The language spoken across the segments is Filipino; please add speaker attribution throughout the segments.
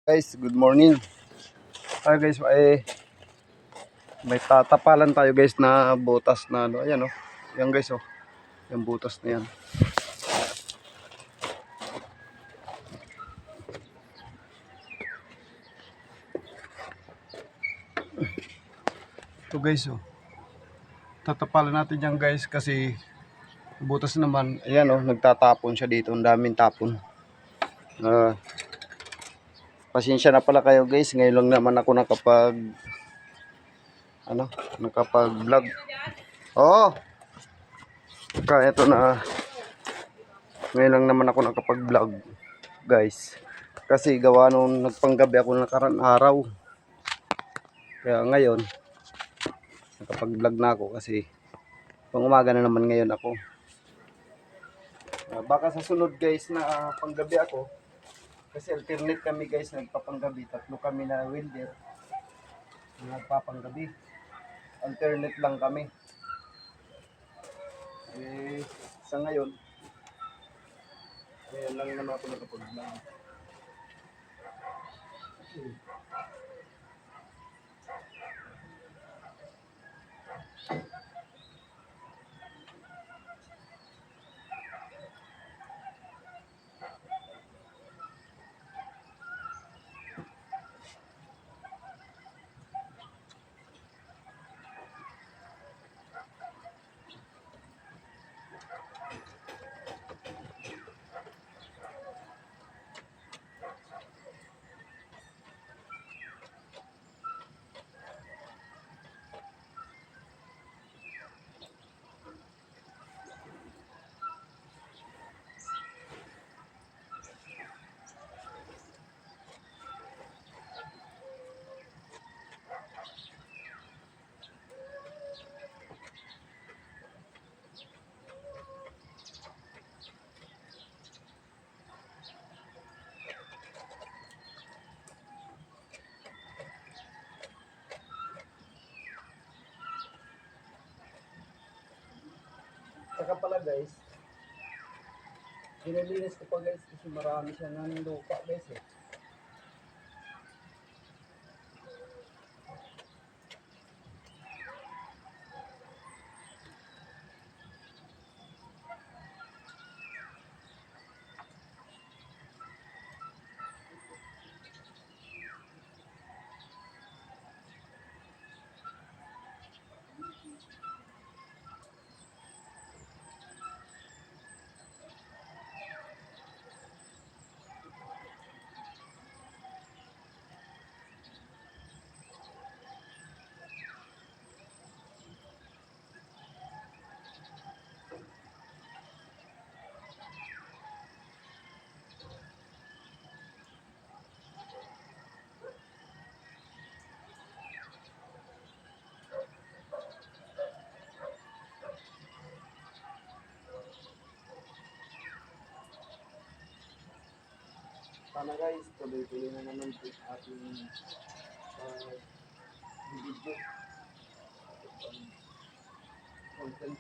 Speaker 1: Guys, good morning. Guys, may tatapalan tayo guys na butas na ano. Ayan oh. Yan guys oh. Yung butas na yan. Ito guys oh. Tatapalan natin yan guys kasi butas naman. Ayan oh, nagtatapon siya dito. Ang daming tapon. Pasensya na pala kayo guys. Ngayon lang naman ako nakapag-vlog. Oh. Kaya ito na. Ngayon lang naman ako nakapag-vlog guys. Kasi gawa nung nagpanggabi ako nakaraan araw. Kaya ngayon nakapag-vlog na ako kasi pang umaga na naman ngayon ako. Baka sa sunod guys na panggabi ako kasi alternate kami guys nagpapanggabi. Tatlo kami na welder nagpapanggabi. Alternate lang kami. Sa ngayon lang naman ako nakapag-vlog. Saka pala guys, dinilinis ko pa guys kasi marami siya ng lupa guys eh. Sana guys, tuloy-tuloy na naman po ating video. Content.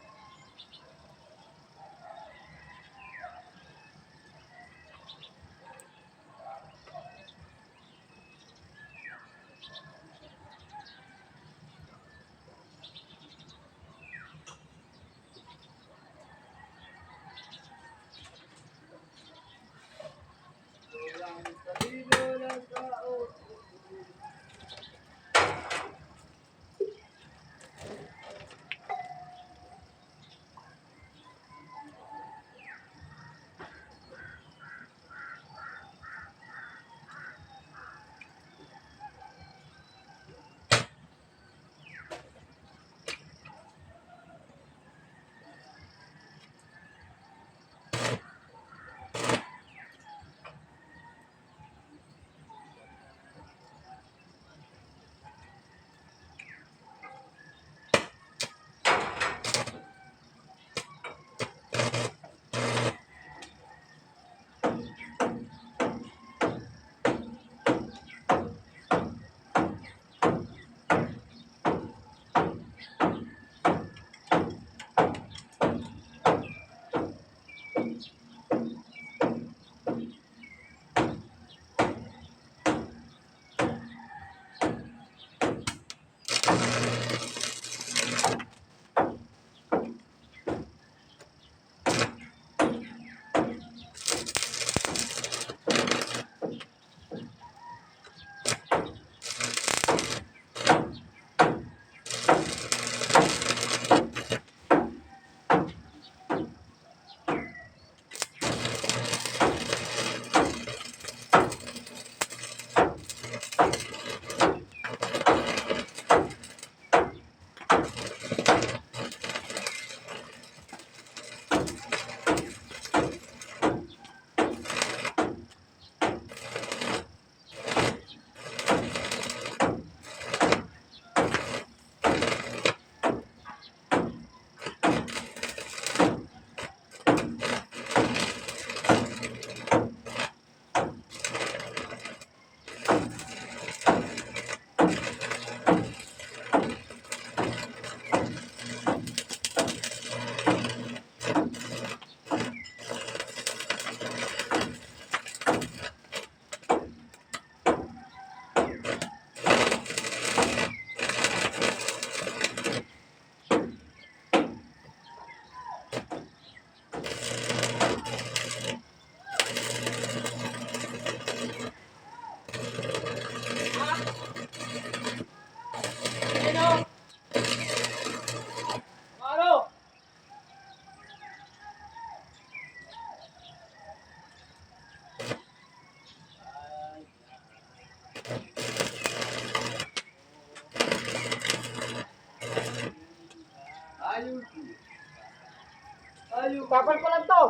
Speaker 1: Tapal ko lang to.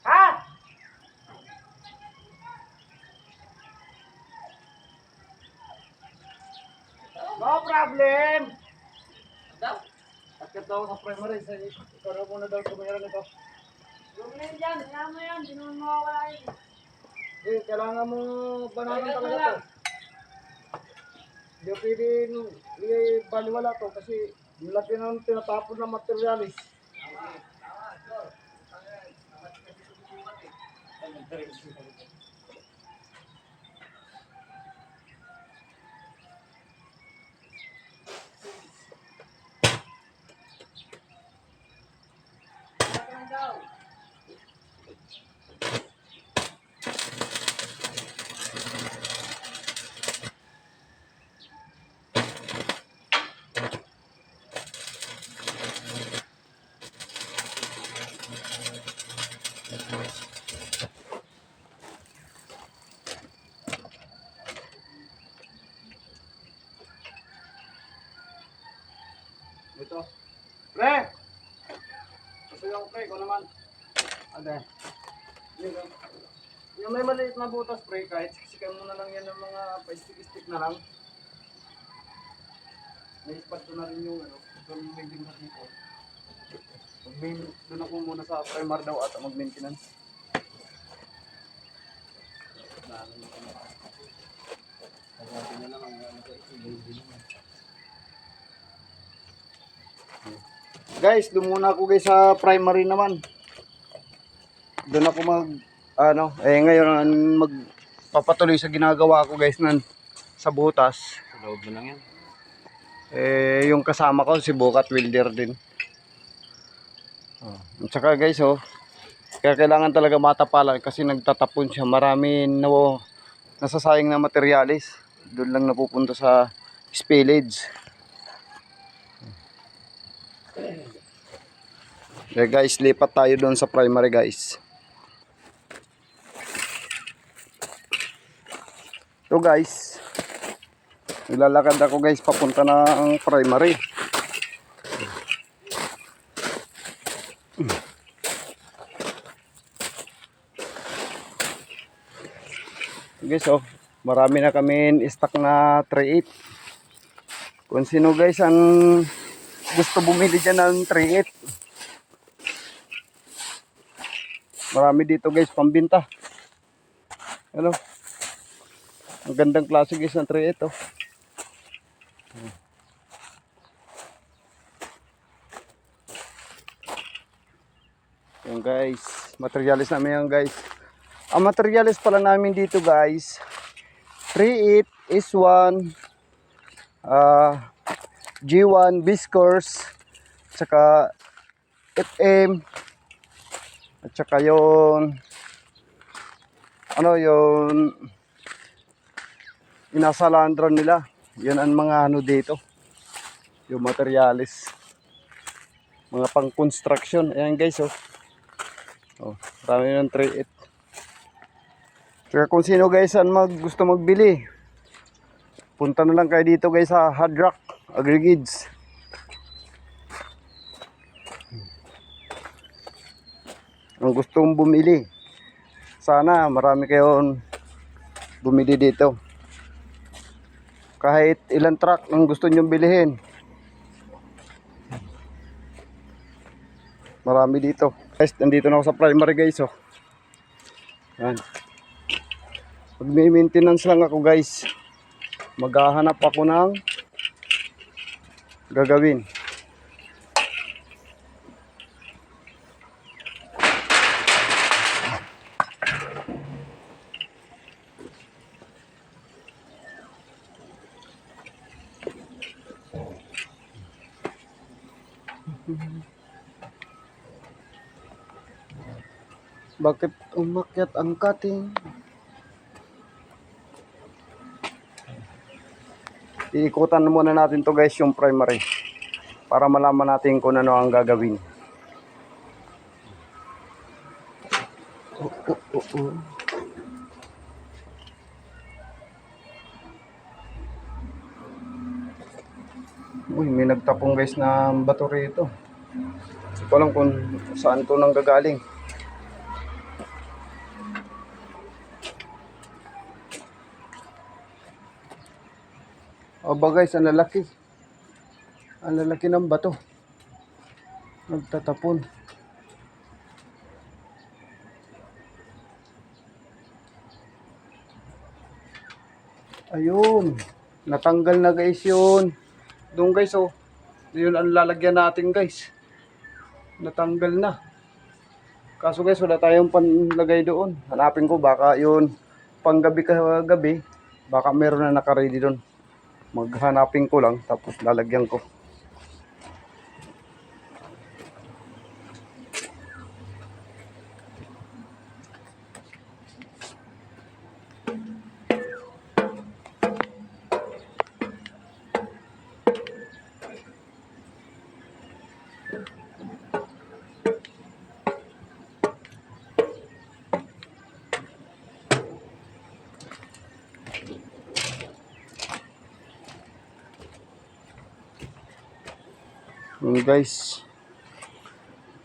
Speaker 1: Ha? No problem. Akit daw sa primary sa ikaw muna daw tumira nito. Yung na yan, kailangan mo yan, di naman mawawala yun. Kailangan mo bananan talaga to. Hindi pwede ibaliwala to kasi laki ng tinatapon ng materialis. Ito. Pre! Kasi yung pre ko naman. Ade. Yung may maliit na butas pre, kahit siksikan mo na lang yan ng mga pa-stick-stick na lang. May spot ko na rin yung ano, yung building na tipo. Doon ako muna sa primary daw at mag-maintenance. Guys, doon muna ako guys sa primary naman. Doon ako ngayon magpapatuloy sa ginagawa ko guys sa butas.
Speaker 2: Sa loob mo lang yan.
Speaker 1: Yung kasama ko si Bukat Welder din. At saka guys kaya kailangan talaga matapalan kasi nagtatapon siya. Marami nasasayang na materialis. Doon lang napupunta sa spillage. Okay guys, lipat tayo doon sa primary guys. So guys, nilalakad ako guys papunta ng primary. Guys marami na kami stock na 3.8. Kung sino guys ang gusto bumili dyan ng 3.8, marami dito guys pambinta. Ano? Ang gandang klase guys ng 3.8 Yan guys, materialis namin yan guys. Ang materialis pala namin dito guys, 3.8 is 1 G1 Biscours, saka FM, at saka yung inasalandran nila. Yan ang mga dito, yung materialis, mga pang construction. Ayan guys marami ng 3.8. Kaya kung sino guys gusto magbili, punta na lang kayo dito guys sa Hard Rock Aggregates. Ang gustong bumili, sana marami kayong bumili dito. Kahit ilang truck ang gusto nyong bilihin, marami dito. Guys, nandito na ako sa primary guys Yan. Pag may maintenance lang ako guys, maghahanap ako ng gagawin. Bakit umakyat ang cutting? Iikutan muna natin to guys yung primary para malaman natin kung ano ang gagawin. Uy, may nagtapong guys na bato rito. Hindi ko alam kung saan to nang gagaling. Aba guys, ang lalaki. Ang lalaki ng bato. Nagtatapon. Ayun. Natanggal na guys yun. Doon guys oh. Yun ang lalagyan natin guys. Natanggal na. Kaso guys, wala tayong panlagay doon. Hanapin ko baka yun panggabi kagabi. Baka meron na naka-ready doon. Maghanapin ko lang tapos lalagyan ko. Yun guys,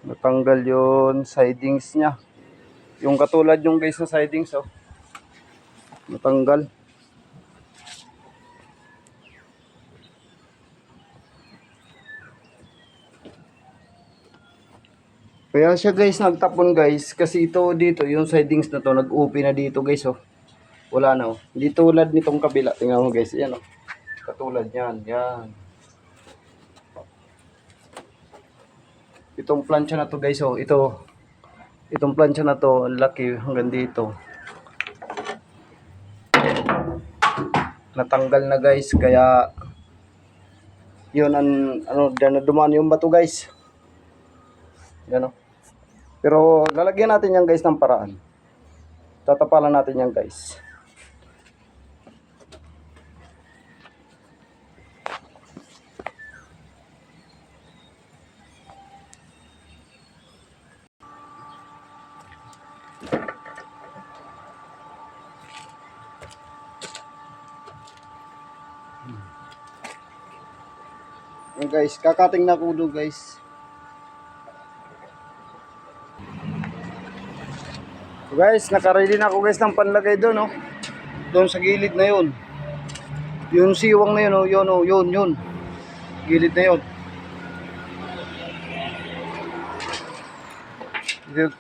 Speaker 1: natanggal yung sidings niya. Yung katulad yung guys na sidings oh. Natanggal. Kaya siya guys nagtapon guys kasi ito dito yung sidings na to nag-upi na dito guys oh. Wala na oh. Hindi tulad nitong kabila. Tingnan mo guys, yan oh. Katulad yan, yan. Itong plancha na to guys oh, itong plancha na to, ang laki hanggang dito. Natanggal na guys, kaya yun ang ano, diyan na dumaan yung bato guys. Yan oh. Pero lalagyan natin yan guys ng paraan. Tatapalan natin yan guys. Yan guys, kakating na kudo guys. Guys, naka-ready na ako guys ng panlagay doon oh. Doon sa gilid na yun. Yung siwang na yun oh, yun oh, yun. Gilid na yun.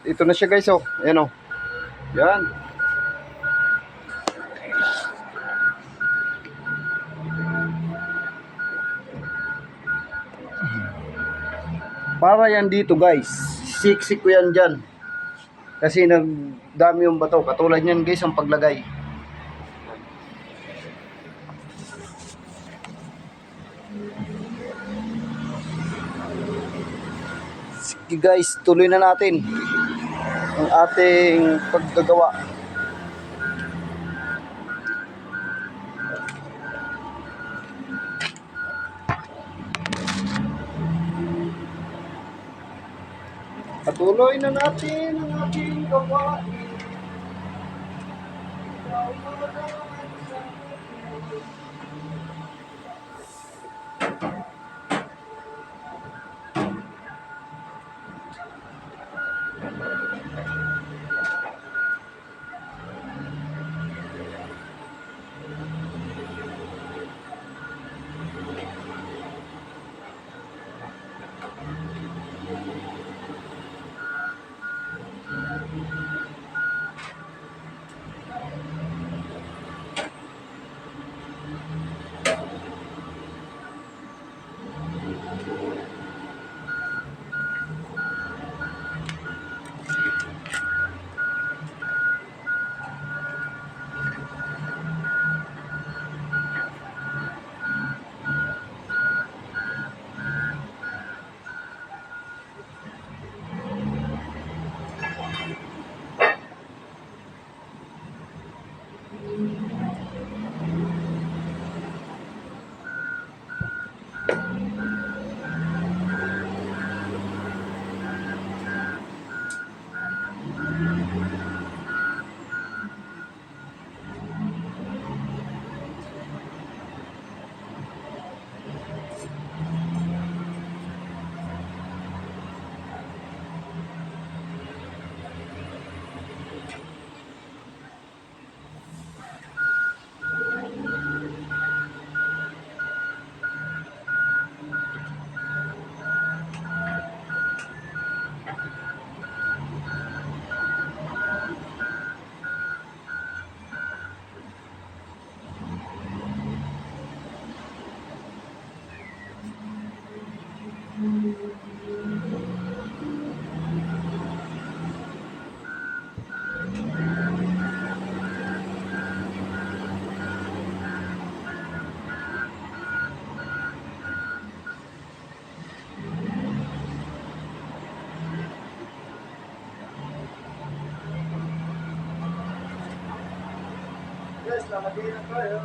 Speaker 1: Ito na siya guys oh. Ayan oh. Yan. Para yan dito guys. Siksik ko yan dyan. Kasi nagdami yung bato. Katulad yan guys ang paglagay. Sige guys, tuloy na natin ang ating paggagawa. Patuloy na natin ang ating gawain. Yes, lalagay na tayo.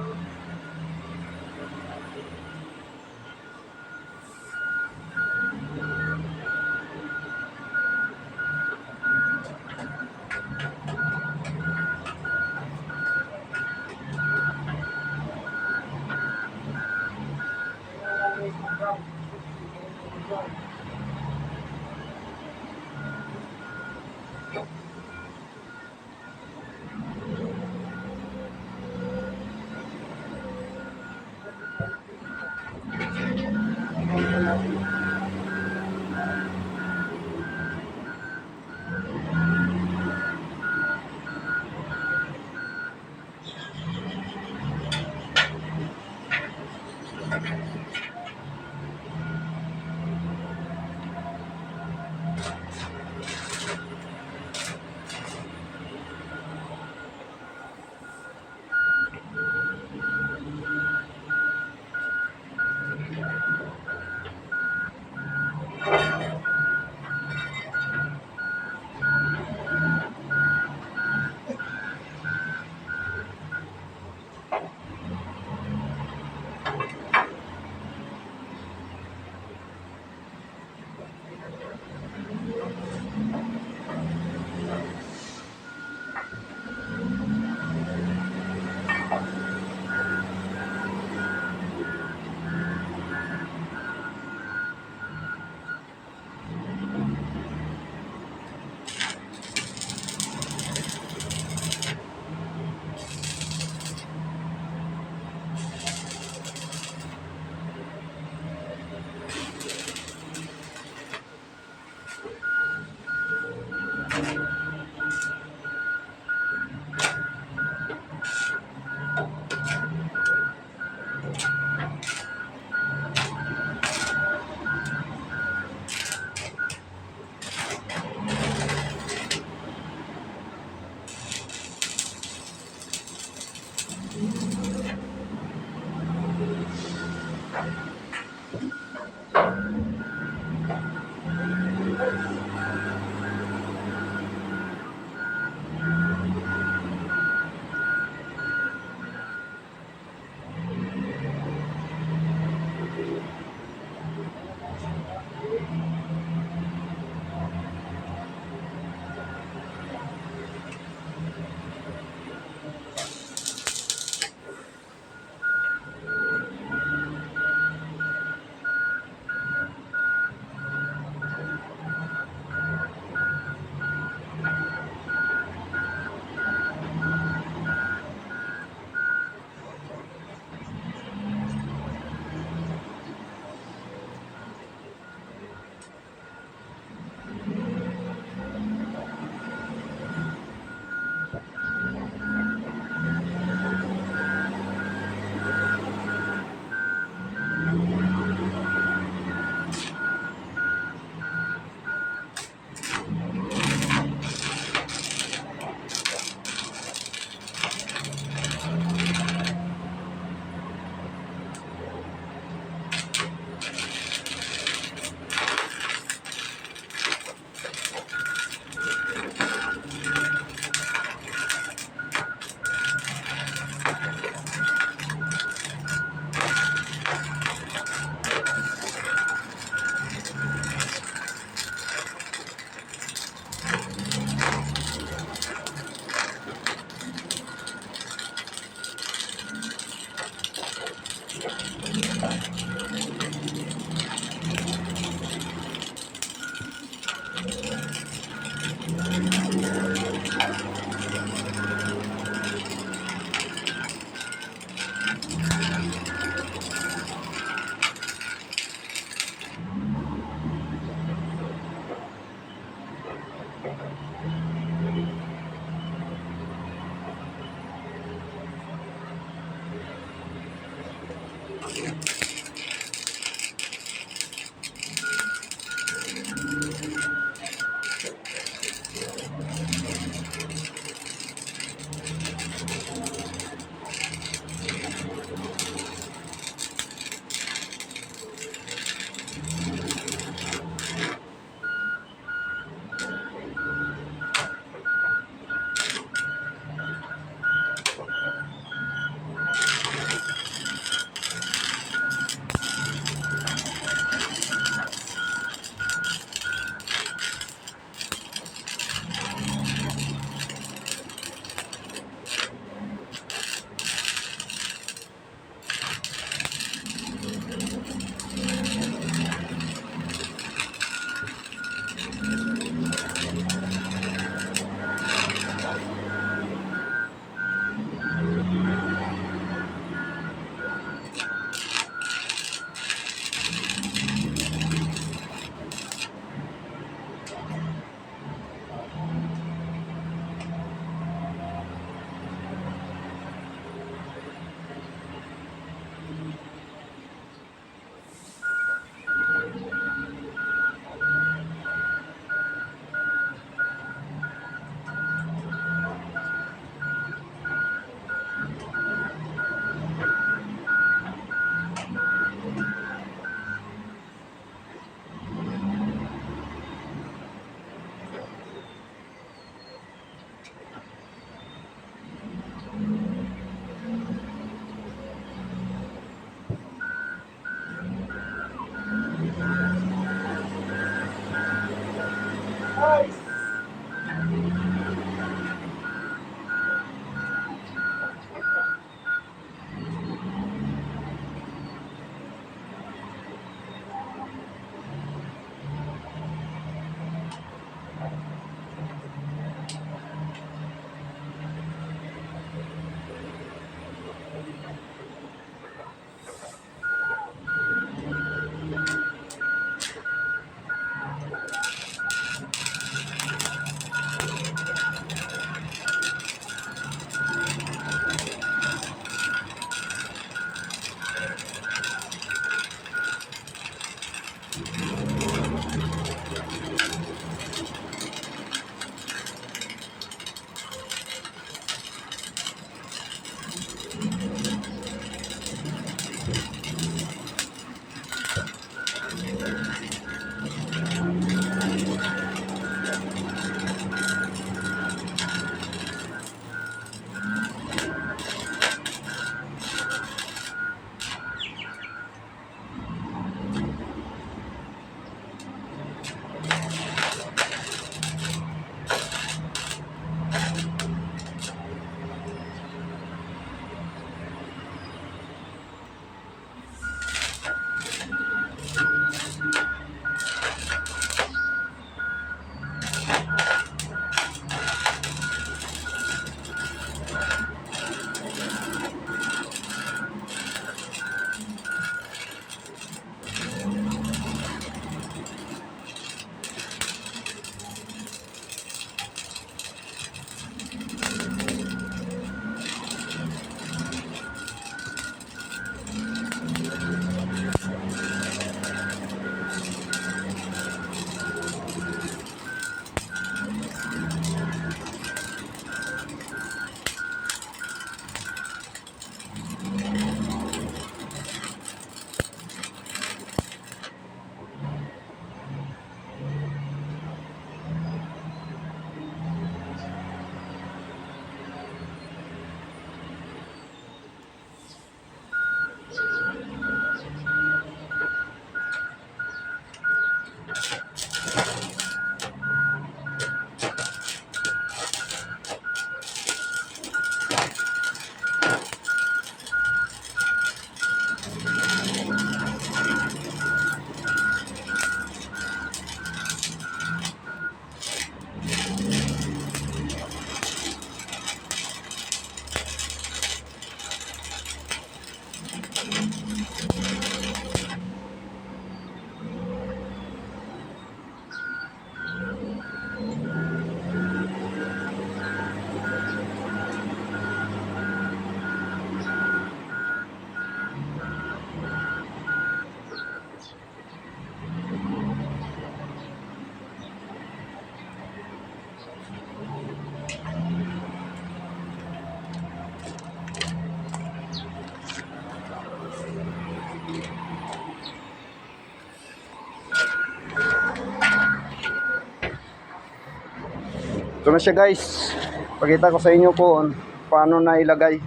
Speaker 1: Ito na siya guys. Pakita ko sa inyo po paano na ilagay.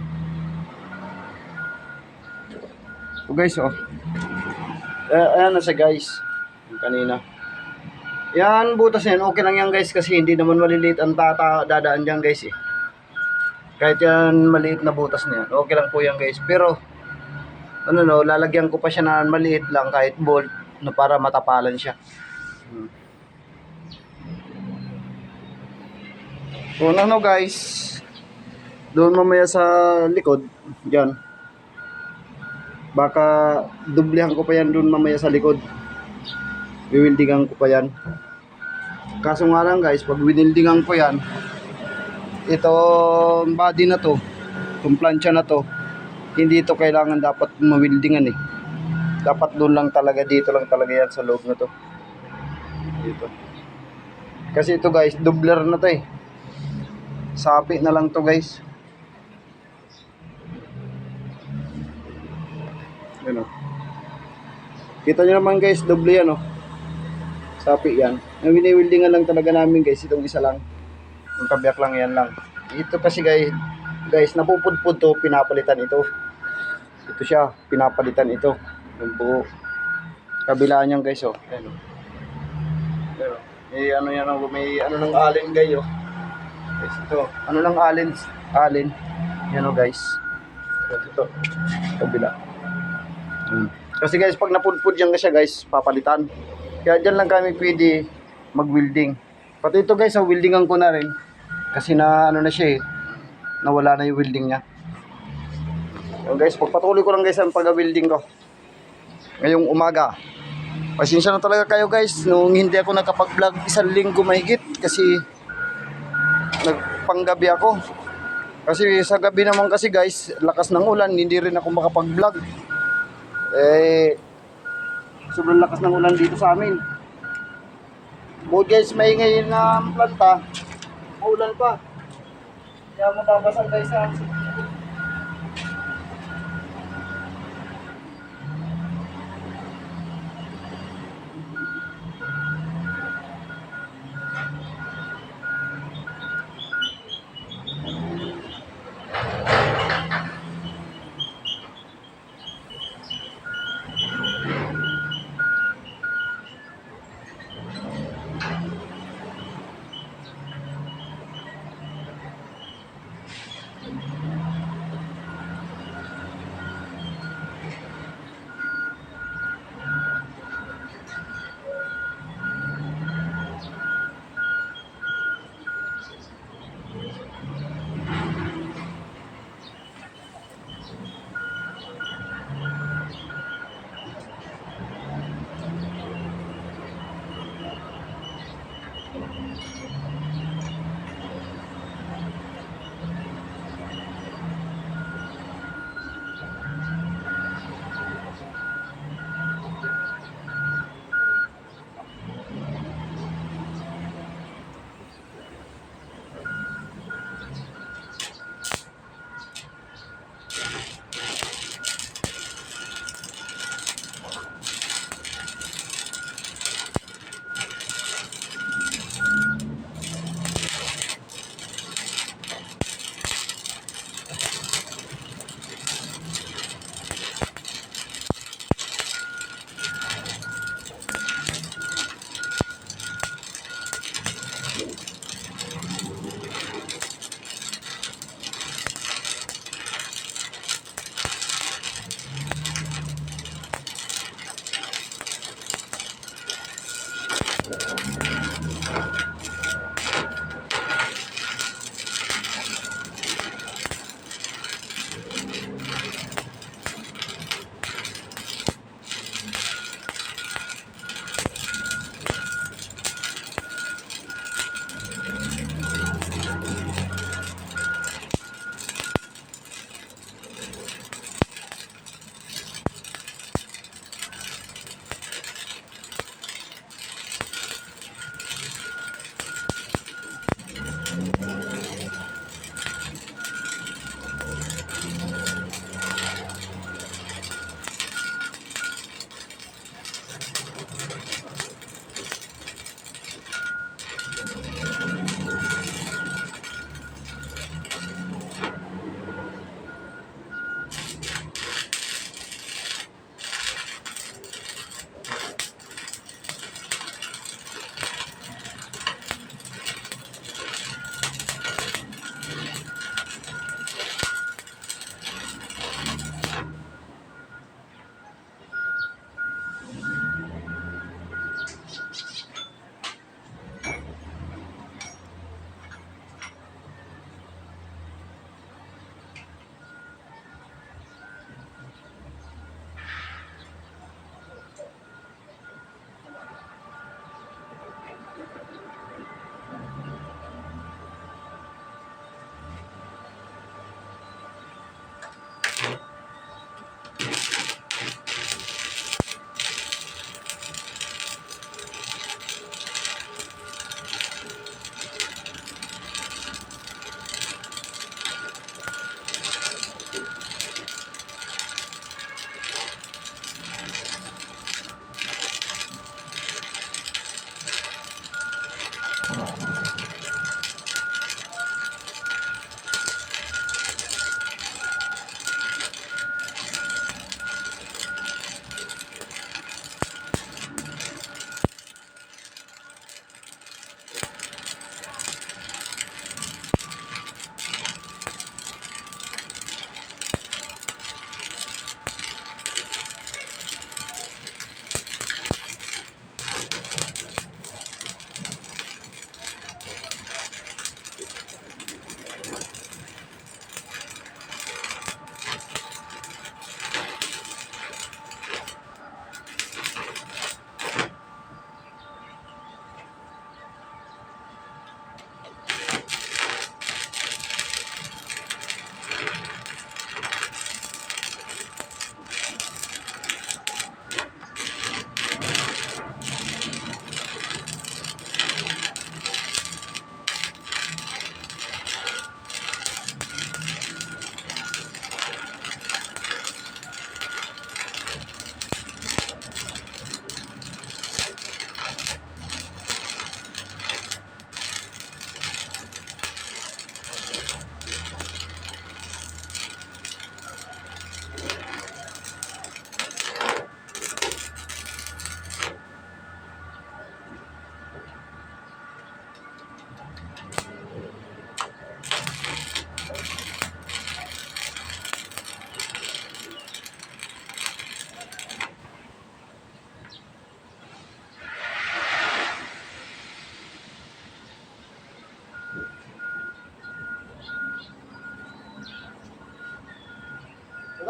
Speaker 1: Ito guys oh. Ayan na siya guys. Yung kanina. Yan butas na yan. Okay lang yan guys kasi hindi naman maliliit ang dadaan dyan guys eh. Kahit yan maliit na butas na yan. Okay lang po yan guys. Pero ano no, lalagyan ko pa siya na maliit lang kahit bolt na para matapalan siya. So ano guys, doon mamaya sa likod, dyan. Baka dublihan ko pa yan doon mamaya sa likod. Wiwildingan ko pa yan. Kaso nga lang guys, pag winildingan ko yan, ito body na to, itong plancha na to, hindi ito kailangan dapat mawildingan eh. Dapat doon lang talaga, dito lang talaga yan sa loob na to. Dito. Kasi ito guys, doubler na to eh. Sapi na lang to guys. Yan o. Kita nyo naman guys, doble yan o. Sapi yan. Ang winiwildingan lang talaga namin guys, itong isa lang. Yung kabiyak lang yan lang. Ito kasi guys, napupudpud to, pinapalitan ito. Ito siya, pinapalitan ito. Yung buo. Kabilaan yan guys o. Yan o. Pero, may ano yan o, may ano ng alin guys o. Guys, ito, ano lang alin, yan o guys. Ito, kabila. Kasi guys, pag napudpud yan kasi guys, papalitan. Kaya dyan lang kami pwede mag-welding. Pati ito guys, wildingan ko na rin. Kasi na ano na siya eh, nawala na yung welding niya. So guys, pagpatuloy ko lang guys ang pag-welding ko ngayong umaga. Pasensya na talaga kayo guys, nung hindi ako nakapag-vlog 1 linggo mahigit. Kasi nagpanggabi ako. Kasi sa gabi naman kasi guys, lakas ng ulan, hindi rin ako makapag-vlog. Sobrang lakas ng ulan dito sa amin. Bukod guys, maingay na planta, maulan pa. Kaya mababasa guys sa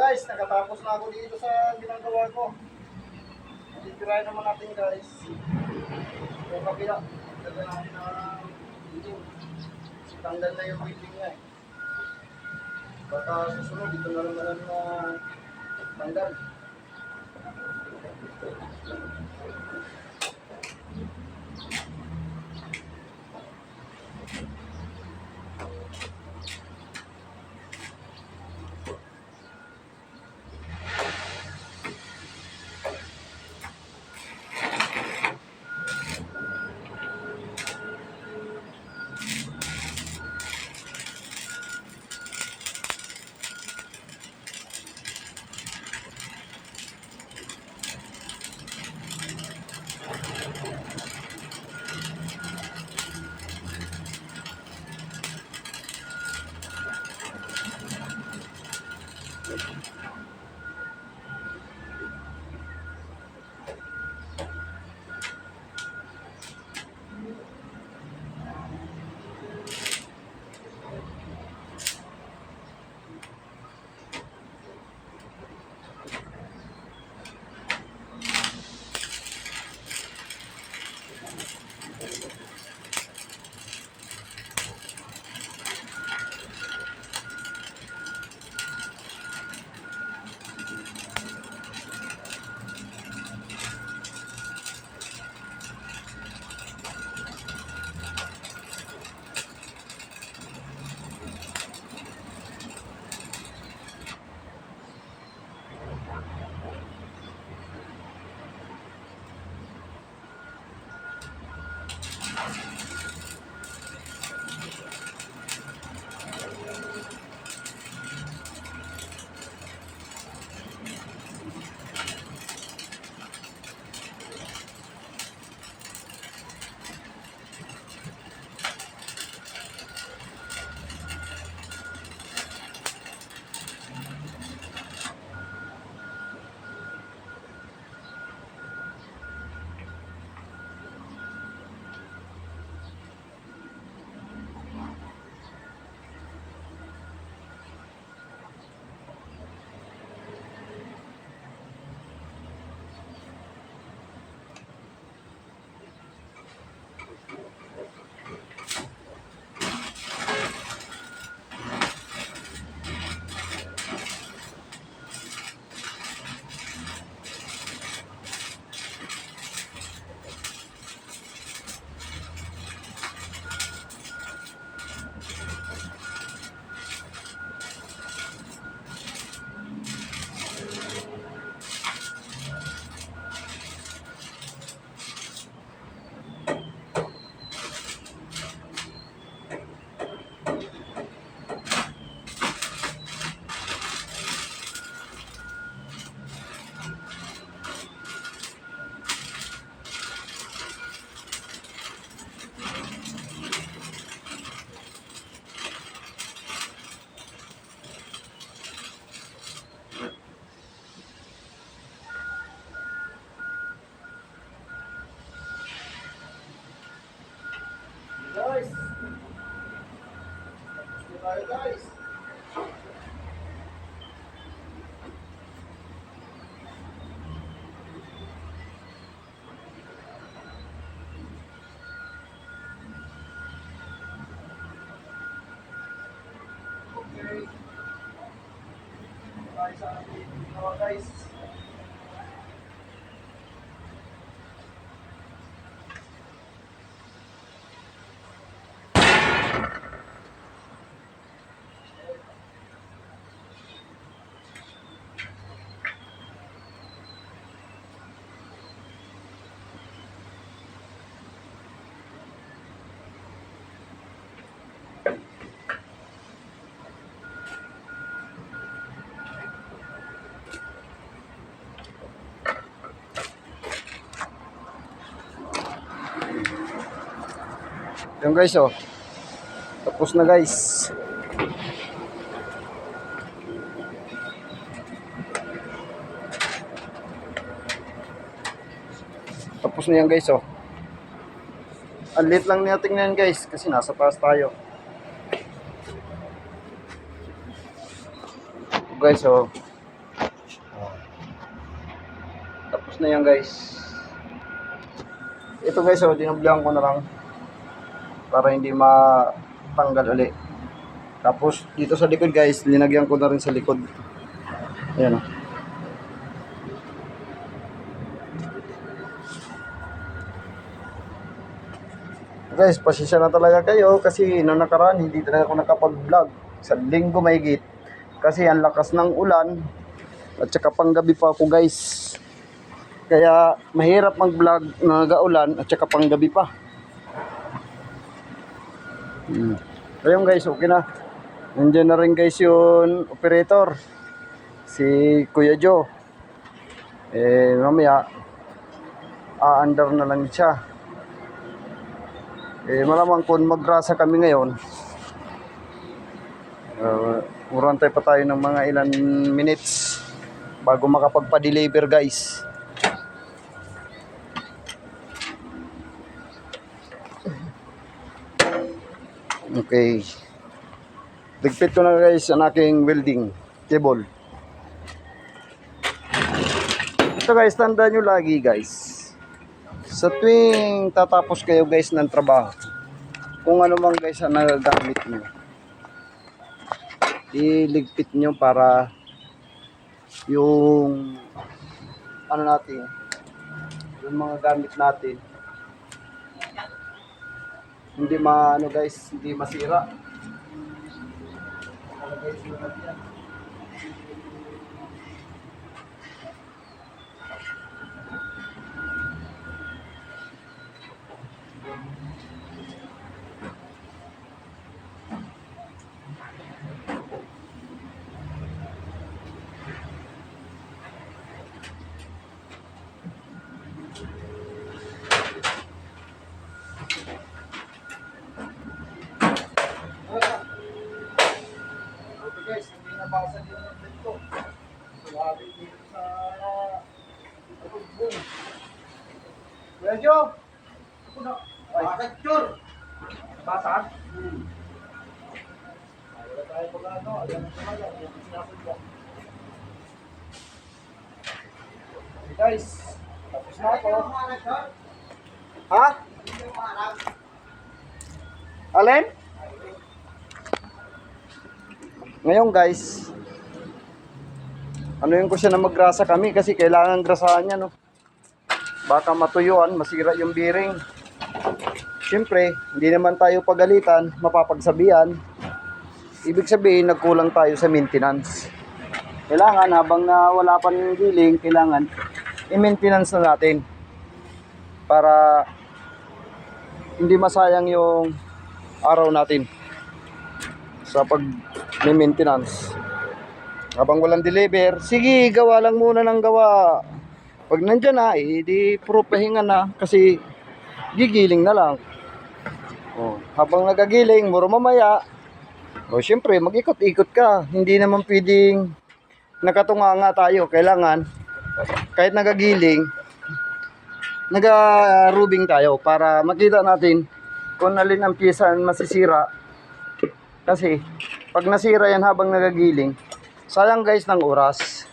Speaker 1: guys, nakatapos na ako dito sa ginagawa ko. Titirahin naman natin guys. Yung kabila, tagal natin na dito. Tanggal na yung welding niya eh. Baka susunod, dito na naman na tanggal. Guys, tapos na tayo guys. Okay. Tayo sa ating ginawa guys. Yan guys, oh. Tapos na guys. Tapos na yan guys, oh. Ang lit lang natin yan guys kasi nasa taas tayo. Guys, oh. na yan guys. Ito guys, oh, dinablihan ko na lang para hindi matanggal ulit. Tapos dito sa likod guys, linagyan ko na rin sa likod. Ayan, oh. Guys, pasensya na talaga kayo kasi nung nakaraan hindi talaga ako nakapag-vlog. Sa linggo mahigit. Kasi ang lakas ng ulan at saka panggabi pa ako guys. Kaya mahirap mag-vlog na nag-aulan at saka panggabi pa. Ayun guys, okay na. Nandiyan na rin guys yung operator. Si Kuya Joe. Mamaya aandar na lang siya. Malamang kung magrasa kami ngayon, urantay pa tayo ng mga ilan minutes bago makapagpa-deliver guys. Okay. Ligpit ko na guys ang aking welding cable. Ito guys, tandaan nyo lagi guys. Sa tuwing tatapos kayo guys ng trabaho, kung ano man guys ang nagagamit nyo, iligpit nyo para yung ano natin, yung mga gamit natin hindi maano guys, hindi masira. Guys, hindi nabasa yung number ko. Sabi dito sa boom. Medyo ako na. Bakit yun? Basag? Wala tayo pag ano. Ayan ang sumaya. Ayan ang sinasod ko. Okay guys. Tapos na ako. Ha? Alin? Ngayon guys, anuin ko siya na maggrasa kami kasi kailangan grasahan niya, no. Baka matuyuan, masira yung bearing. Siyempre, hindi naman tayo pagalitan, mapapagsabihan. Ibig sabihin, nagkulang tayo sa maintenance. Kailangan, habang na wala pa ng giling, kailangan i-maintenance na natin. Para hindi masayang yung araw natin sa pag-maintenance. Habang walang deliver, sige, gawa lang muna ng gawa. Pag nandyan na, di puro pahinga na kasi gigiling na lang. Habang nagagiling, muro mamaya, syempre, mag-ikot-ikot ka. Hindi naman pwedeng nakatunganga tayo. Kailangan, kahit nagagiling, naga-rubing tayo para makita natin kung alin ang piyesa masisira. Kasi, pag nasira yan habang nagagiling, sayang guys ng oras.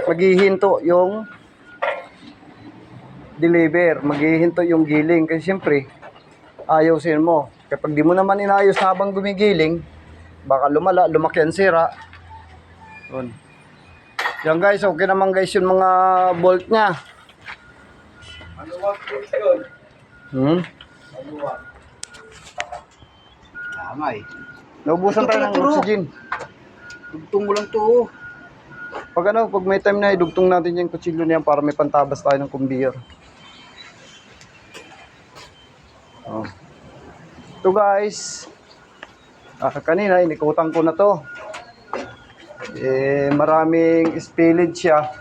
Speaker 1: Maghihinto yung deliver, maghihinto yung giling. Kasi siyempre, ayusin mo. Kapag di mo naman inayos habang gumigiling, baka lumaki ang sira. Yan guys, okay naman guys yung mga bolt nya. Ano ba yun? Ano ba? Lamay. Naubusan tayo ng oxygen. Dugtong mo lang to. Pag may time na idugtong natin yung kutsilyo niyan para may pantabas tayo ng conveyor. Ito guys. Kanina inikutan ko na to. Maraming spillage siya.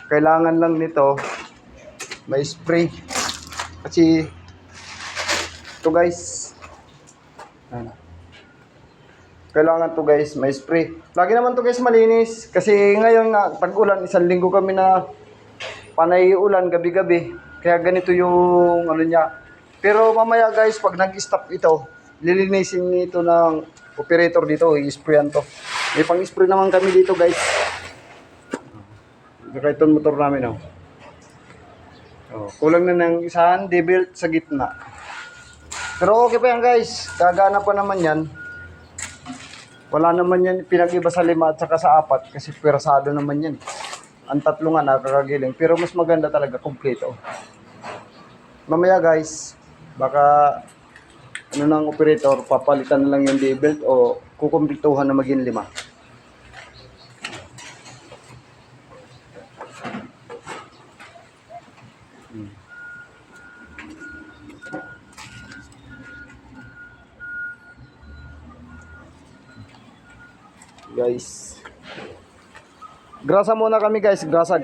Speaker 1: Kailangan lang nito may spray. Kasi ito guys. Kailangan to guys, may spray. Lagi naman to guys malinis. Kasi ngayon nga, tag-ulan, 1 linggo kami na panay ulan gabi-gabi. Kaya ganito yung ano niya. Pero mamaya guys, pag nag-stop ito, lilinisin nito ng operator dito. I-sprayan to. May pang-spray naman kami dito guys. Ito motor namin, oh. Oh, kulang na ng isahan, D-belt sa gitna. Pero okay pa yan guys, gagana pa naman yan. Wala naman yan pinag-iba sa 5 at saka sa 4 kasi pwerasado naman yan. Ang tatlo nga nakakagiling, pero mas maganda talaga kompleto. Mamaya guys, baka ano ng operator, papalitan na lang yung D-belt o kukumpletuhan na maging 5. Guys, grasa muna kami guys, grasa.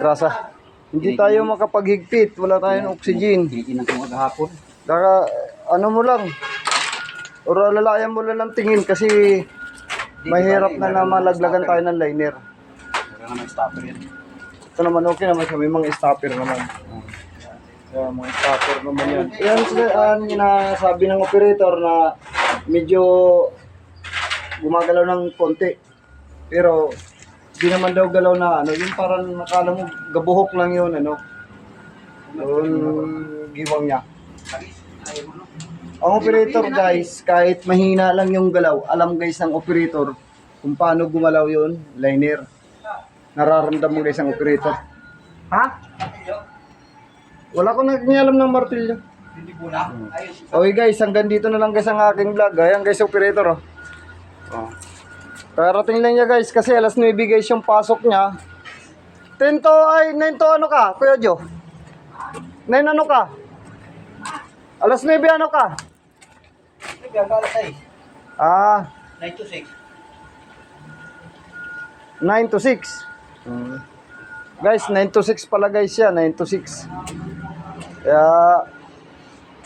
Speaker 1: Hindi tayo makapaghigpit, wala tayong oxygen.
Speaker 2: Hindi na ito maghapon.
Speaker 1: Kaka, ano mo lang, o lalayan mo lang ng tingin kasi mahirap na malaglagan tayo ng liner.
Speaker 2: Wala naman stopper yan.
Speaker 1: Ito naman okay naman siya, may mga stopper naman. Kaya mga stopper naman yan. Yan sinasabi ng operator na medyo gumagalaw ng konti. Pero di naman daw galaw na ano, yung parang nakala mo gabuhok lang yun ano. Yung giwang niya. Ang operator guys, kahit mahina lang yung galaw, alam guys ng operator kung paano gumalaw yun, liner. Nararamdaman guys ang operator. Ha? Wala ko nag-alam ng martilyo.
Speaker 2: Hindi po na.
Speaker 1: Okay guys, hanggang dito na lang guys ang aking vlog. Ayan guys, operator oh. Oh. Karating lang niya guys kasi alas 9 guys yung pasok niya. 9 to ano ka, Kuya Jo? 9 ano ka? Alas 9 ano ka?
Speaker 2: Nagkakala tayo. 9 to 6.
Speaker 1: 9 to 6. Guys, 9 to 6 pala guys yan, 9 to 6.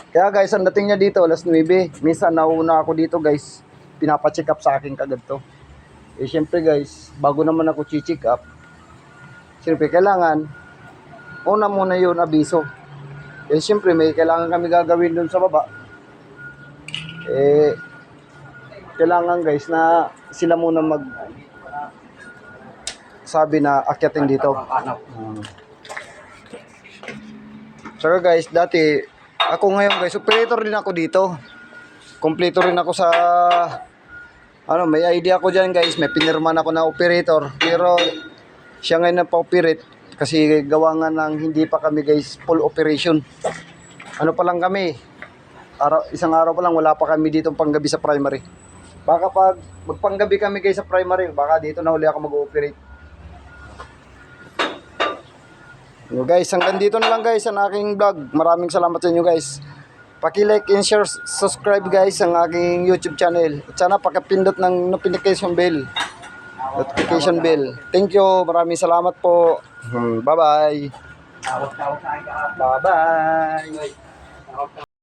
Speaker 1: Kaya guys, ang dating niya dito alas 9. Minsan nauna ako dito guys. Pinapacheck up sa akin kagad to. Eh syempre guys, bago naman ako check up, syempre kailangan una muna yun abiso. Eh syempre may kailangan kami gagawin dun sa baba. Eh kailangan guys na sila muna mag sabi na akyatin dito. Saka guys, dati ako ngayon guys, operator din ako dito. Kompleto rin ako sa ano, may idea ako dyan guys, may pinirman ako na operator, pero siya ngayon na pa-operate kasi gawa nga ng hindi pa kami guys full operation. Ano pa lang kami, isang araw pa lang wala pa kami dito panggabi sa primary. Baka pag magpanggabi kami guys sa primary, baka dito na uli ako mag-ooperate. So guys, hanggang dito na lang guys ang aking vlog. Maraming salamat sa inyo guys. Paki-like and share, subscribe guys ang aking YouTube channel. At sana pakipindot ng notification bell. Thank you. Maraming salamat po. Bye-bye.
Speaker 2: Tawag sa akin kahapon.
Speaker 1: Bye-bye.